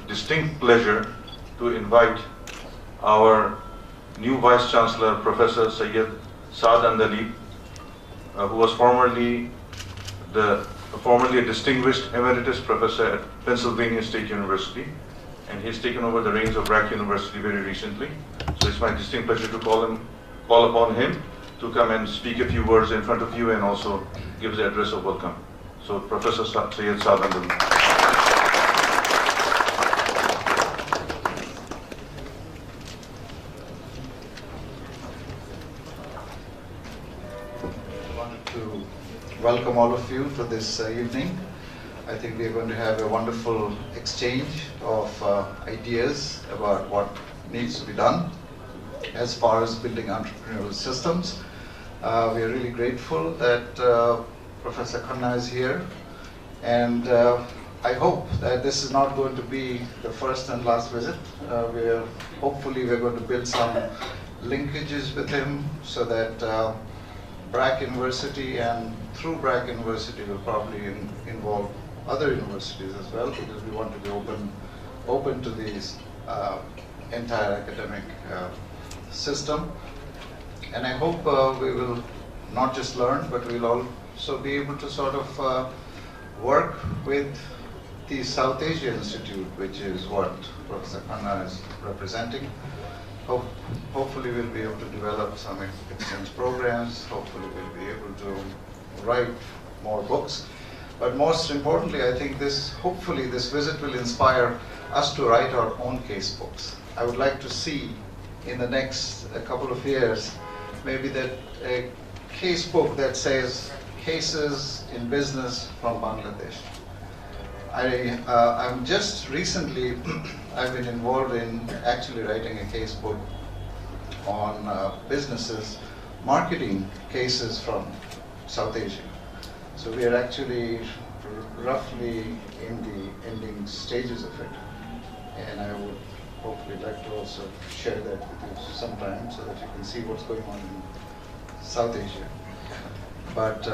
Distinct pleasure to invite our new Vice Chancellor, Professor Syed Saad Andaleeb, who was formerly a distinguished emeritus professor at Pennsylvania State University, and he's taken over the reins of BRAC University very recently. So it's my distinct pleasure to call upon him to come and speak a few words in front of you and also give the address of welcome. So Professor Syed Saad Andaleeb. Welcome all of you to this evening. I think we are going to have a wonderful exchange of ideas about what needs to be done as far as building entrepreneurial systems. We are really grateful that Professor Khanna is here, and I hope that this is not going to be the first and last visit. Hopefully we're going to build some linkages with him so that BRAC University and through BRAC University will probably involve other universities as well, because we want to be open to this entire academic system. And I hope we will not just learn, but we'll also be able to sort of work with the South Asia Institute, which is what Professor Khanna is representing. Hopefully we'll be able to develop some exchange programs. Hopefully we'll be able to write more books. But most importantly, I think hopefully this visit will inspire us to write our own case books. I would like to see in the next couple of years maybe that a case book that says cases in business from Bangladesh. I'm just recently, I've been involved in actually writing a case book on businesses marketing cases from South Asia. So we are actually roughly in the ending stages of it. And I would hopefully like to also share that with you sometime so that you can see what's going on in South Asia. But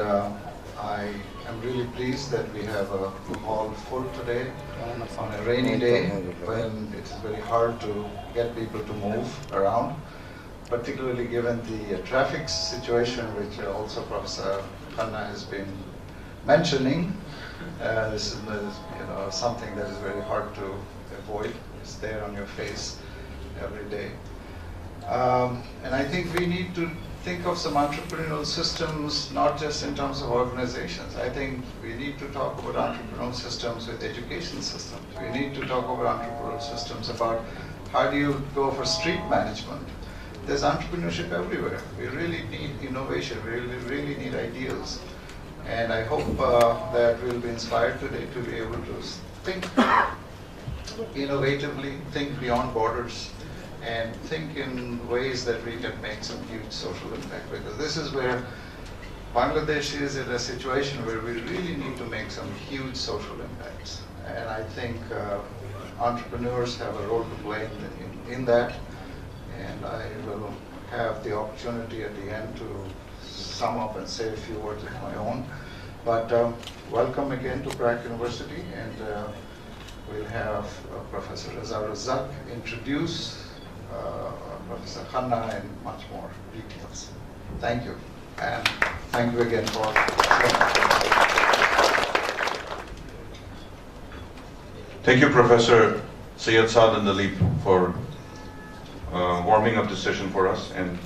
I am really pleased that we have a hall full today on a rainy day when it's very hard to get people to move around, particularly given the traffic situation, which also Professor Khanna has been mentioning. This is something that is very hard to avoid. It's there on your face every day. And I think we need to think of some entrepreneurial systems, not just in terms of organizations. I think we need to talk about entrepreneurial systems with education systems. We need to talk about entrepreneurial systems about how do you go for street management. There's entrepreneurship everywhere. We really need innovation. We really need ideas. And I hope that we'll be inspired today to be able to think innovatively, think beyond borders, and think in ways that we can make some huge social impact. Because this is where Bangladesh is in a situation where we really need to make some huge social impacts. And I think entrepreneurs have a role to play in that. And I will have the opportunity at the end to sum up and say a few words of my own. But welcome again to BRAC University, and we'll have Professor Rezaur Razzak introduce Professor Khanna in much more details. Thank you, and thank you again for Thank you, Professor Syed Saad Andaleeb, for warming up the session for us and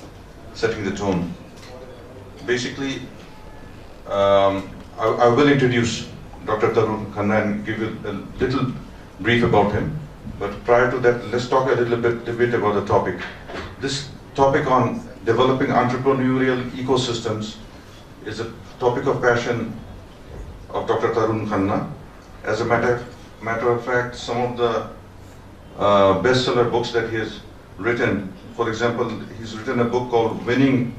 setting the tone. Basically, I will introduce Dr. Tarun Khanna and give you a little brief about him. But prior to that, let's talk a little bit about the topic. This topic on developing entrepreneurial ecosystems is a topic of passion of Dr. Tarun Khanna. As a matter of fact, some of the bestseller books that he has written, for example, he's written a book called Winning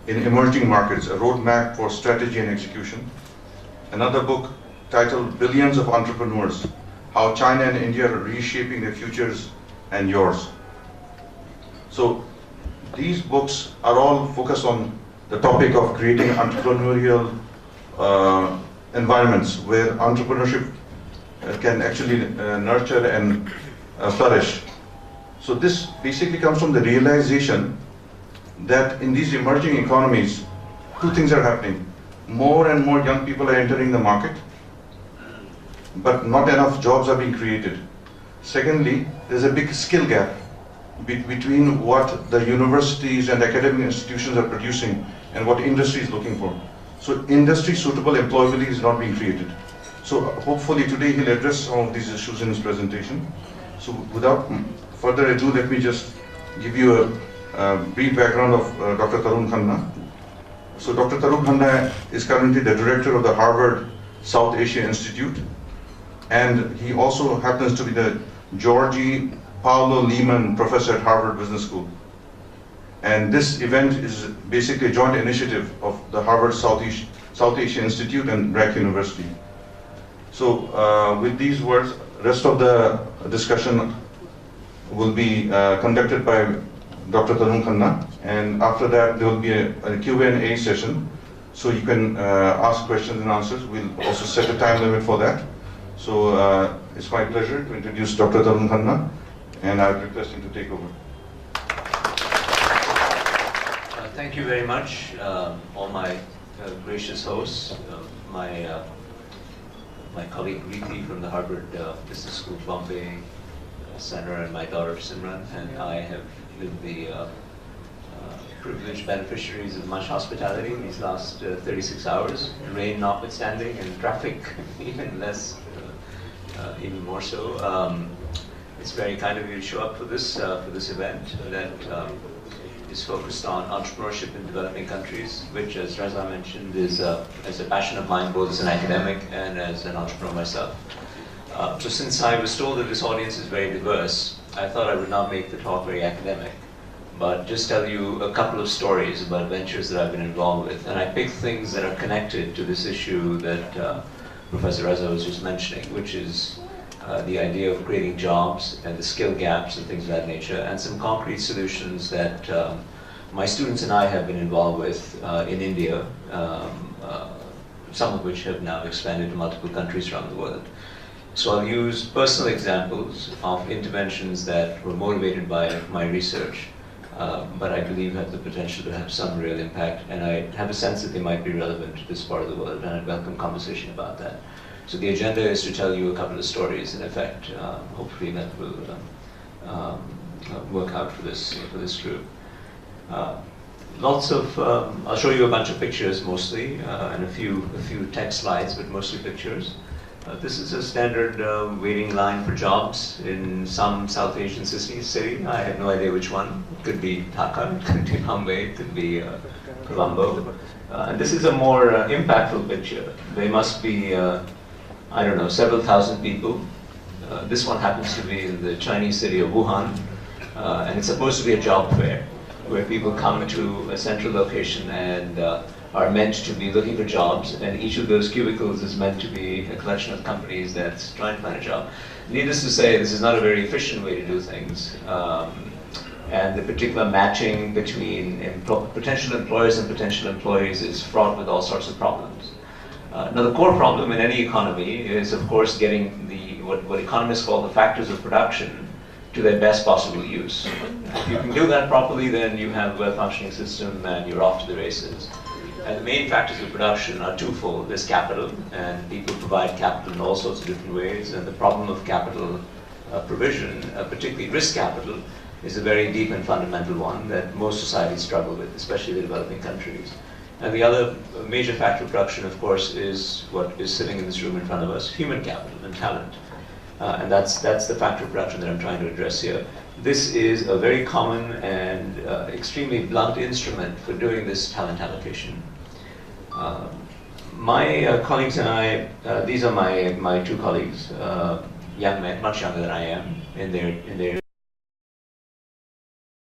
in Emerging Markets, a roadmap for strategy and execution. Another book titled Billions of Entrepreneurs, How China and India are Reshaping Their Futures and Yours. So these books are all focused on the topic of creating entrepreneurial environments where entrepreneurship can actually nurture and flourish. So this basically comes from the realization that in these emerging economies, two things are happening. More and more young people are entering the market, but not enough jobs are being created. Secondly, there's a big skill gap between what the universities and academic institutions are producing and what industry is looking for. So industry suitable employability is not being created. So hopefully today he'll address some of these issues in his presentation. So without further ado, let me just give you a brief background of Dr. Tarun Khanna. So Dr. Tarun Khanna is currently the director of the Harvard South Asia Institute, and he also happens to be the Jorge Paulo Lemann Professor at Harvard Business School. And this event is basically a joint initiative of the Harvard South Asia Institute and BRAC University. So with these words, rest of the discussion will be conducted by Dr. Tarun Khanna, and after that there will be a Q&A session, so you can ask questions and answers. We'll also set a time limit for that. So it's my pleasure to introduce Dr. Tarun Khanna, and I would request him to take over. Thank you very much, all my gracious hosts, my colleague Riti from the Harvard Business School Bombay Center, and my daughter Simran, and I have been the privileged beneficiaries of much hospitality these last 36 hours, rain notwithstanding and traffic even less, even more so. It's very kind of you to show up for this event that is focused on entrepreneurship in developing countries, which, as Reza mentioned, is a passion of mine, both as an academic and as an entrepreneur myself. So since I was told that this audience is very diverse, I thought I would not make the talk very academic, but just tell you a couple of stories about ventures that I've been involved with. And I picked things that are connected to this issue that Professor Rezaur was just mentioning, which is the idea of creating jobs and the skill gaps and things of that nature, and some concrete solutions that my students and I have been involved with in India, some of which have now expanded to multiple countries around the world. So I'll use personal examples of interventions that were motivated by my research, but I believe have the potential to have some real impact, and I have a sense that they might be relevant to this part of the world, and I'd welcome conversation about that. So the agenda is to tell you a couple of stories, in effect. Hopefully that will work out for this group. Lots of, I'll show you a bunch of pictures mostly, and a few text slides, but mostly pictures. This is a standard waiting line for jobs in some South Asian city. I have no idea which one. It could be Dhaka, it could be Bombay, it could be Colombo. And this is a more impactful picture. They must be, I don't know, several thousand people. This one happens to be in the Chinese city of Wuhan, and it's supposed to be a job fair where people come to a central location and are meant to be looking for jobs, and each of those cubicles is meant to be a collection of companies that's trying to find a job. Needless to say, this is not a very efficient way to do things, and the particular matching between potential employers and potential employees is fraught with all sorts of problems. Now, the core problem in any economy is, of course, getting what economists call the factors of production to their best possible use. If you can do that properly, then you have a well-functioning system and you're off to the races. And the main factors of production are twofold. There's capital, and people provide capital in all sorts of different ways, and the problem of capital provision, particularly risk capital, is a very deep and fundamental one that most societies struggle with, especially the developing countries. And the other major factor of production, of course, is what is sitting in this room in front of us, human capital and talent. And that's the factor of production that I'm trying to address here. This is a very common and extremely blunt instrument for doing this talent allocation. My colleagues and I, these are my two colleagues, young men, much younger than I am, in their